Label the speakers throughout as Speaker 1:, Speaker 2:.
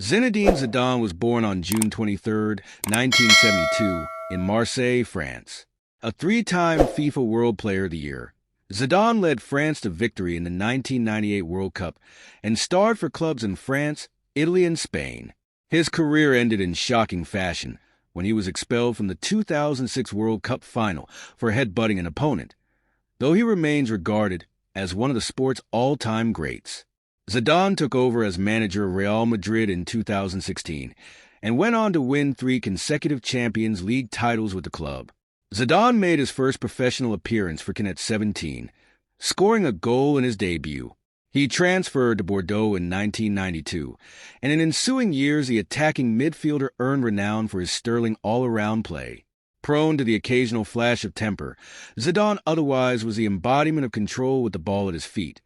Speaker 1: Zinedine Zidane was born on June 23, 1972, in Marseille, France. A three-time FIFA World Player of the Year, Zidane led France to victory in the 1998 World Cup and starred for clubs in France, Italy, and Spain. His career ended in shocking fashion when he was expelled from the 2006 World Cup final for headbutting an opponent, though he remains regarded as one of the sport's all-time greats. Zidane took over as manager of Real Madrid in 2016 and went on to win 3 consecutive Champions League titles with the club. Zidane made his first professional appearance for Canet 17, scoring a goal in his debut. He transferred to Bordeaux in 1992, and in ensuing years the attacking midfielder earned renown for his sterling all-around play. Prone to the occasional flash of temper, Zidane otherwise was the embodiment of control with the ball at his feet,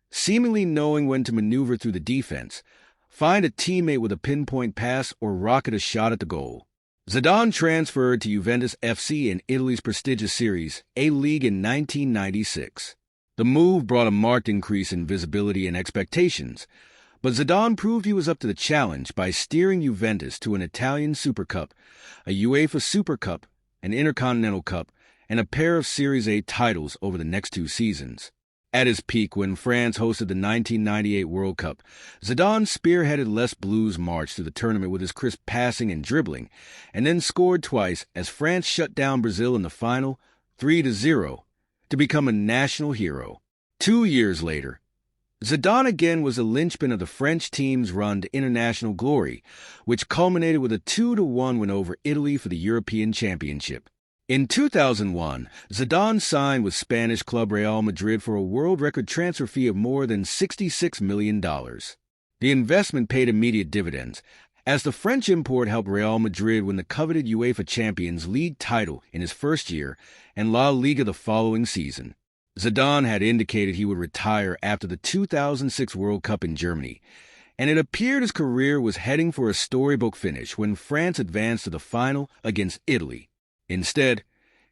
Speaker 1: seemingly knowing when to maneuver through the defense, find a teammate with a pinpoint pass, or rocket a shot at the goal. Zidane transferred to Juventus FC in Italy's prestigious Series A league in 1996. The move brought a marked increase in visibility and expectations, but Zidane proved he was up to the challenge by steering Juventus to an Italian Super Cup, a UEFA Super Cup, an Intercontinental Cup, and a pair of Series A titles over the next 2 seasons. At his peak when France hosted the 1998 World Cup, Zidane spearheaded Les Bleus' march through the tournament with his crisp passing and dribbling, and then scored twice as France shut down Brazil in the final, 3-0, to become a national hero. 2 years later, Zidane again was the linchpin of the French team's run to international glory, which culminated with a 2-1 win over Italy for the European Championship. In 2001, Zidane signed with Spanish club Real Madrid for a world record transfer fee of more than $66 million. The investment paid immediate dividends, as the French import helped Real Madrid win the coveted UEFA Champions League title in his first year and La Liga the following season. Zidane had indicated he would retire after the 2006 World Cup in Germany, and it appeared his career was heading for a storybook finish when France advanced to the final against Italy. Instead,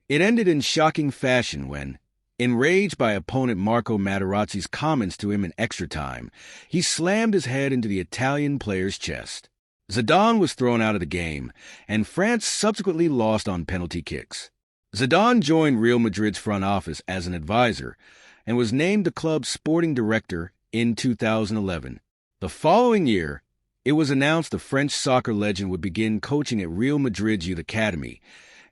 Speaker 1: it ended in shocking fashion when, enraged by opponent Marco Materazzi's comments to him in extra time, he slammed his head into the Italian player's chest. Zidane was thrown out of the game, and France subsequently lost on penalty kicks. Zidane joined Real Madrid's front office as an advisor and was named the club's sporting director in 2011. The following year, it was announced the French soccer legend would begin coaching at Real Madrid's youth academy,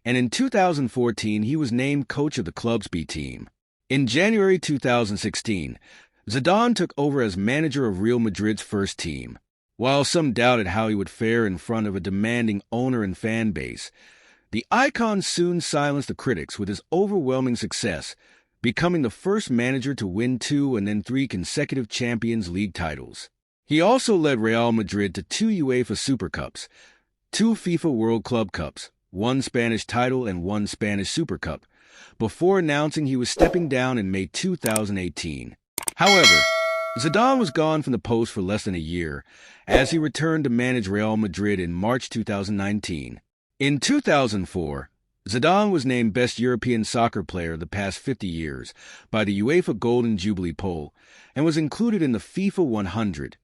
Speaker 1: and in 2014 he was named coach of the club's B team. In January 2016, Zidane took over as manager of Real Madrid's first team. While some doubted how he would fare in front of a demanding owner and fan base, the icon soon silenced the critics with his overwhelming success, becoming the first manager to win 2 and then 3 consecutive Champions League titles. He also led Real Madrid to 2 UEFA Super Cups, 2 FIFA World Club Cups, 1 Spanish title and 1 Spanish Super Cup, before announcing he was stepping down in May 2018. However, Zidane was gone from the post for less than a year, as he returned to manage Real Madrid in March 2019. In 2004, Zidane was named Best European Soccer Player of the past 50 years by the UEFA Golden Jubilee poll and was included in the FIFA 100,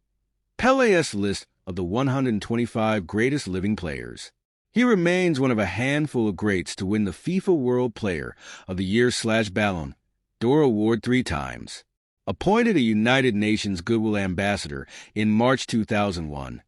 Speaker 1: Pelé's list of the 125 greatest living players. He remains one of a handful of greats to win the FIFA World Player of the Year/Ballon d'Or award 3 times. Appointed a United Nations Goodwill Ambassador in March 2001,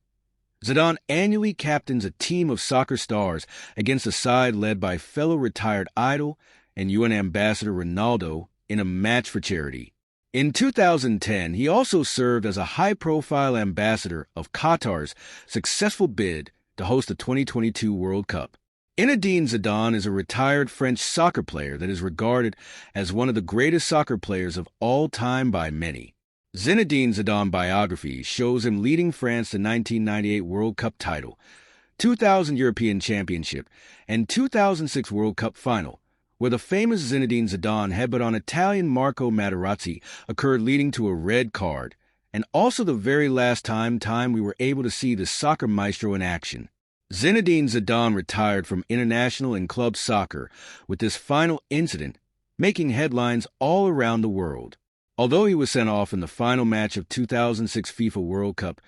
Speaker 1: Zidane annually captains a team of soccer stars against a side led by fellow retired idol and UN Ambassador Ronaldo in a match for charity. In 2010, he also served as a high-profile ambassador of Qatar's successful bid to host the 2022 World Cup. Zinedine Zidane is a retired French soccer player that is regarded as one of the greatest soccer players of all time by many. Zinedine Zidane biography shows him leading France to 1998 World Cup title, 2000 European Championship, and 2006 World Cup final, where the famous Zinedine Zidane headbutt on Italian Marco Materazzi occurred, leading to a red card, and also the very last time we were able to see the soccer maestro in action. Zinedine Zidane retired from international and club soccer with this final incident, making headlines all around the world. Although he was sent off in the final match of 2006 FIFA World Cup,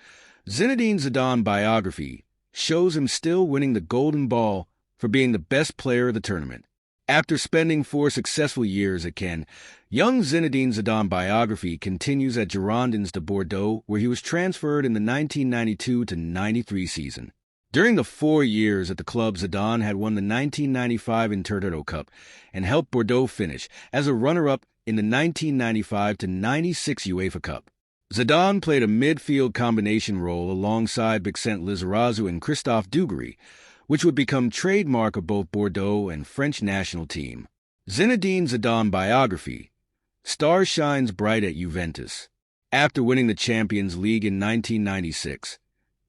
Speaker 1: Zinedine Zidane biography shows him still winning the Golden Ball for being the best player of the tournament. After spending 4 successful years at Cannes, young Zinedine Zidane biography continues at Girondins de Bordeaux, where he was transferred in the 1992-93 season. During the 4 years at the club, Zidane had won the 1995 Unforgettable Cup and helped Bordeaux finish as a runner-up in the 1995-96 UEFA Cup. Zidane played a midfield combination role alongside Bixent Lizarazu and Christophe Dugarry, which would become trademark of both Bordeaux and French national team. Zinedine Zidane biography. Star shines bright at Juventus. After winning the Champions League in 1996,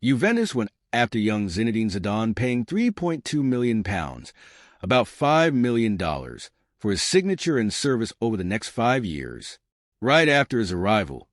Speaker 1: Juventus went after young Zinedine Zidane, paying £3.2 million, about $5 million, for his signature and service over the next 5 years. Right after his arrival,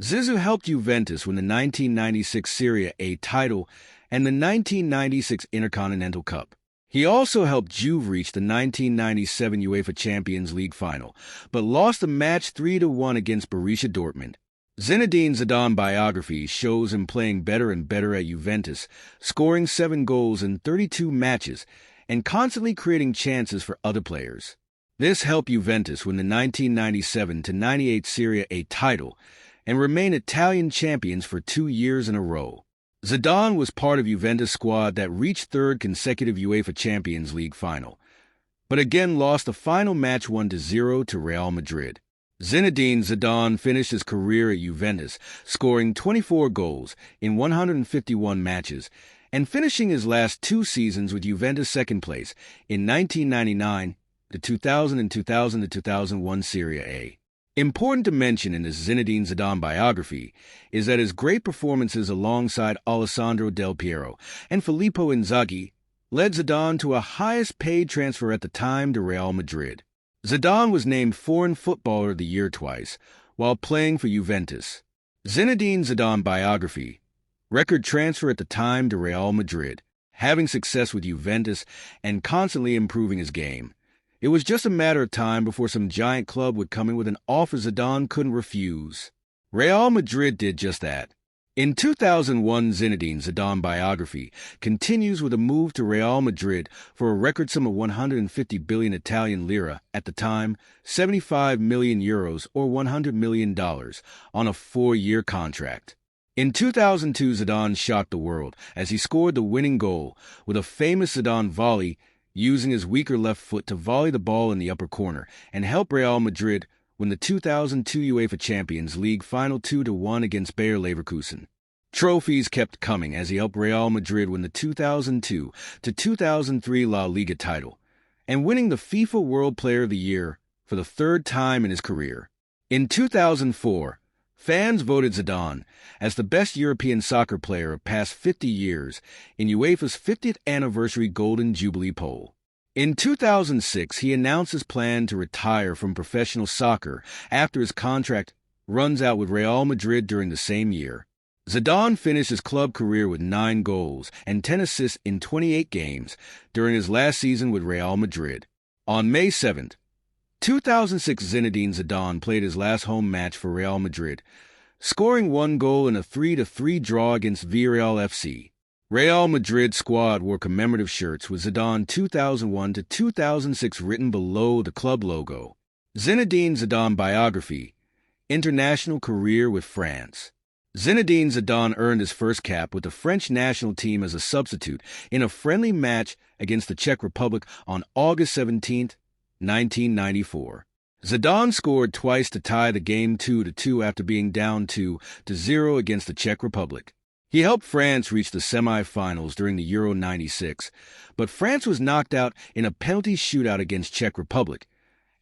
Speaker 1: Zizou helped Juventus win the 1996 Serie A title and the 1996 Intercontinental Cup. He also helped Juve reach the 1997 UEFA Champions League final, but lost the match 3-1 against Borussia Dortmund. Zinedine Zidane biography shows him playing better and better at Juventus, scoring 7 goals in 32 matches and constantly creating chances for other players. This helped Juventus win the 1997-98 Serie A title and remain Italian champions for 2 years in a row. Zidane was part of Juventus' squad that reached 3rd consecutive UEFA Champions League final, but again lost the final match 1-0 to Real Madrid. Zinedine Zidane finished his career at Juventus, scoring 24 goals in 151 matches and finishing his last 2 seasons with Juventus second place in 1999, the 2000 and 2001 Serie A. Important to mention in this Zinedine Zidane biography is that his great performances alongside Alessandro Del Piero and Filippo Inzaghi led Zidane to a highest-paid transfer at the time to Real Madrid. Zidane was named Foreign Footballer of the Year twice while playing for Juventus. Zinedine Zidane biography. Record transfer at the time to Real Madrid, having success with Juventus and constantly improving his game. It was just a matter of time before some giant club would come in with an offer Zidane couldn't refuse. Real Madrid did just that. In 2001, Zinedine Zidane biography continues with a move to Real Madrid for a record sum of 150 billion Italian lira at the time, 75 million euros or $100 million, on a 4-year contract. In 2002, Zidane shocked the world as he scored the winning goal with a famous Zidane volley, using his weaker left foot to volley the ball in the upper corner and help Real Madrid win the 2002 UEFA Champions League final 2-1 against Bayer Leverkusen. Trophies kept coming as he helped Real Madrid win the 2002-2003 La Liga title and winning the FIFA World Player of the Year for the 3rd time in his career. In 2004, fans voted Zidane as the best European soccer player of past 50 years in UEFA's 50th anniversary Golden Jubilee poll. In 2006, he announced his plan to retire from professional soccer after his contract runs out with Real Madrid during the same year. Zidane finished his club career with 9 goals and 10 assists in 28 games during his last season with Real Madrid. On May 7, 2006, Zinedine Zidane played his last home match for Real Madrid, scoring 1 goal in a 3-3 draw against Villarreal FC. Real Madrid squad wore commemorative shirts with Zidane 2001-2006 written below the club logo. Zinedine Zidane biography. International career with France. Zinedine Zidane earned his first cap with the French national team as a substitute in a friendly match against the Czech Republic on August 17, 1994. Zidane scored twice to tie the game 2-2 after being down 2-0 against the Czech Republic. He helped France reach the semi-finals during the Euro 96, but France was knocked out in a penalty shootout against Czech Republic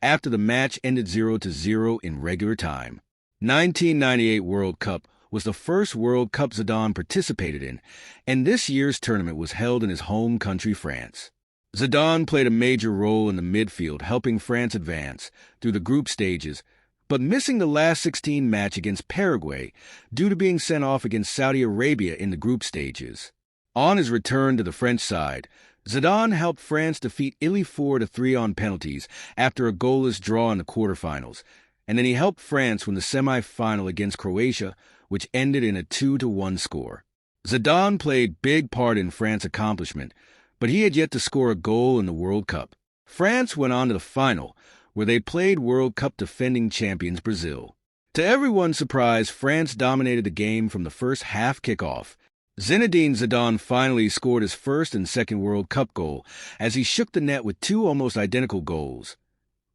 Speaker 1: after the match ended 0-0 in regular time. 1998 World Cup was the first World Cup Zidane participated in, and this year's tournament was held in his home country, France. Zidane played a major role in the midfield, helping France advance through the group stages, but missing the last 16 match against Paraguay due to being sent off against Saudi Arabia in the group stages. On his return to the French side, Zidane helped France defeat Italy 4-3 on penalties after a goalless draw in the quarterfinals, and then he helped France win the semi-final against Croatia, which ended in a 2-1 score. Zidane played big part in France's accomplishment, but he had yet to score a goal in the World Cup. France went on to the final, where they played World Cup defending champions Brazil. To everyone's surprise, France dominated the game from the first half kickoff. Zinedine Zidane finally scored his first and second World Cup goal as he shook the net with two almost identical goals,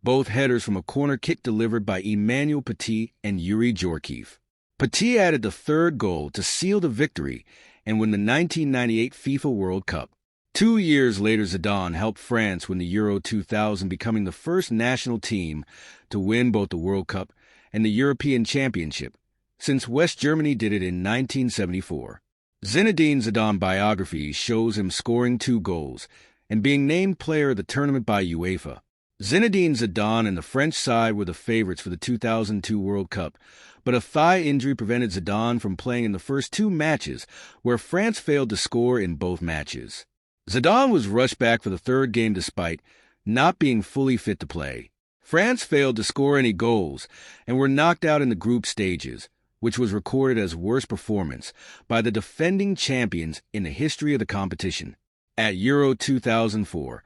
Speaker 1: both headers from a corner kick delivered by Emmanuel Petit and Yuri Djorkaeff. Petit added the third goal to seal the victory and win the 1998 FIFA World Cup. 2 years later, Zidane helped France win the Euro 2000, becoming the first national team to win both the World Cup and the European Championship, since West Germany did it in 1974. Zinedine Zidane biography shows him scoring 2 goals and being named player of the tournament by UEFA. Zinedine Zidane and the French side were the favorites for the 2002 World Cup, but a thigh injury prevented Zidane from playing in the first 2 matches, where France failed to score in both matches. Zidane was rushed back for the third game despite not being fully fit to play. France failed to score any goals and were knocked out in the group stages, which was recorded as worst performance by the defending champions in the history of the competition. At Euro 2004,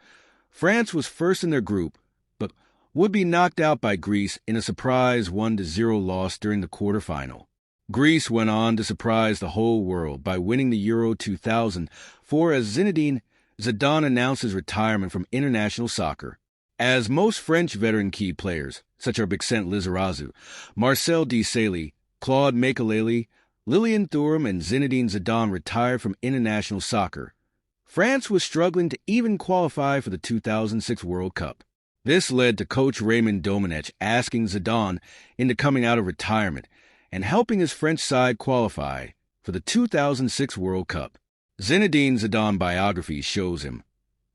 Speaker 1: France was first in their group, but would be knocked out by Greece in a surprise 1-0 loss during the quarterfinal. Greece went on to surprise the whole world by winning the Euro 2004 as Zinedine Zidane announced his retirement from international soccer. As most French veteran key players, such as Bixent Lizarazu, Marcel Desailly, Claude Makelele, Lilian Thuram, and Zinedine Zidane retired from international soccer, France was struggling to even qualify for the 2006 World Cup. This led to coach Raymond Domenech asking Zidane into coming out of retirement and helping his French side qualify for the 2006 World Cup. Zinedine Zidane biography shows him,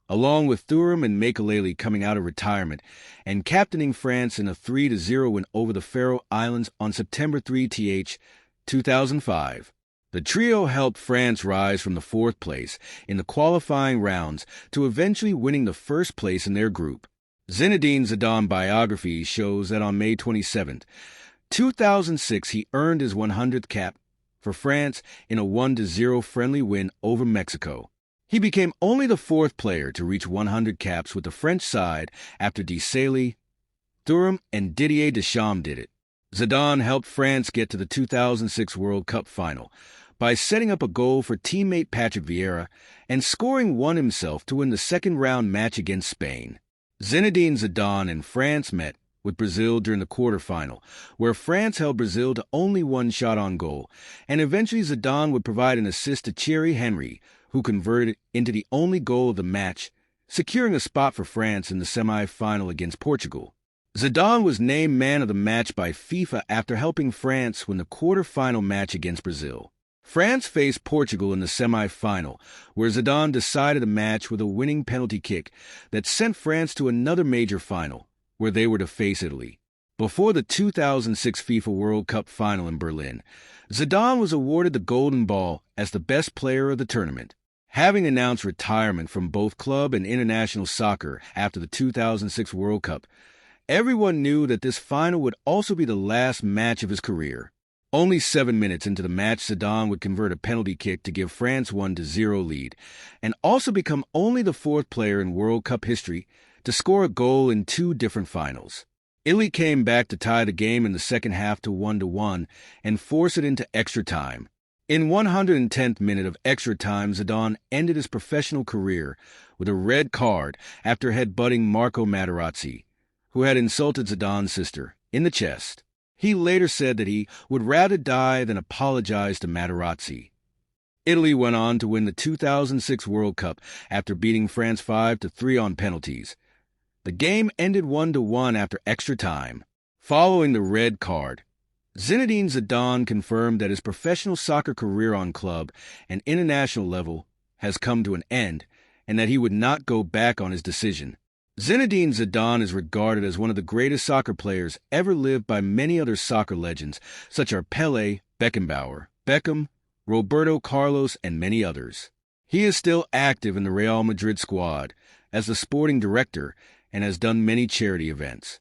Speaker 1: along with Thuram and Makelele, coming out of retirement and captaining France in a 3-0 win over the Faroe Islands on September 3, 2005. The trio helped France rise from the 4th place in the qualifying rounds to eventually winning the 1st place in their group. Zinedine Zidane biography shows that on May 27, 2006, he earned his 100th cap for France in a 1-0 friendly win over Mexico. He became only the 4th player to reach 100 caps with the French side after Desailly, Thuram, and Didier Deschamps did it. Zidane helped France get to the 2006 World Cup final by setting up a goal for teammate Patrick Vieira and scoring one himself to win the second-round match against Spain. Zinedine Zidane and France met with Brazil during the quarterfinal, where France held Brazil to only 1 shot on goal, and eventually Zidane would provide an assist to Thierry Henry, who converted into the only goal of the match, securing a spot for France in the semi-final against Portugal. Zidane was named man of the match by FIFA after helping France win the quarter-final match against Brazil. France faced Portugal in the semi-final, where Zidane decided the match with a winning penalty kick that sent France to another major final, where they were to face Italy. Before the 2006 FIFA World Cup final in Berlin, Zidane was awarded the Golden Ball as the best player of the tournament. Having announced retirement from both club and international soccer after the 2006 World Cup, everyone knew that this final would also be the last match of his career. Only 7 minutes into the match, Zidane would convert a penalty kick to give France 1-0 lead, and also become only the 4th player in World Cup history to score a goal in 2 different finals. Italy came back to tie the game in the second half to 1-1 and force it into extra time. In 110th minute of extra time, Zidane ended his professional career with a red card after headbutting Marco Materazzi, who had insulted Zidane's sister, in the chest. He later said that he would rather die than apologize to Materazzi. Italy went on to win the 2006 World Cup after beating France 5-3 on penalties. The game ended 1-1 after extra time. Following the red card, Zinedine Zidane confirmed that his professional soccer career on club and international level has come to an end and that he would not go back on his decision. Zinedine Zidane is regarded as one of the greatest soccer players ever lived by many other soccer legends, such as Pelé, Beckenbauer, Beckham, Roberto Carlos, and many others. He is still active in the Real Madrid squad as the sporting director and has done many charity events.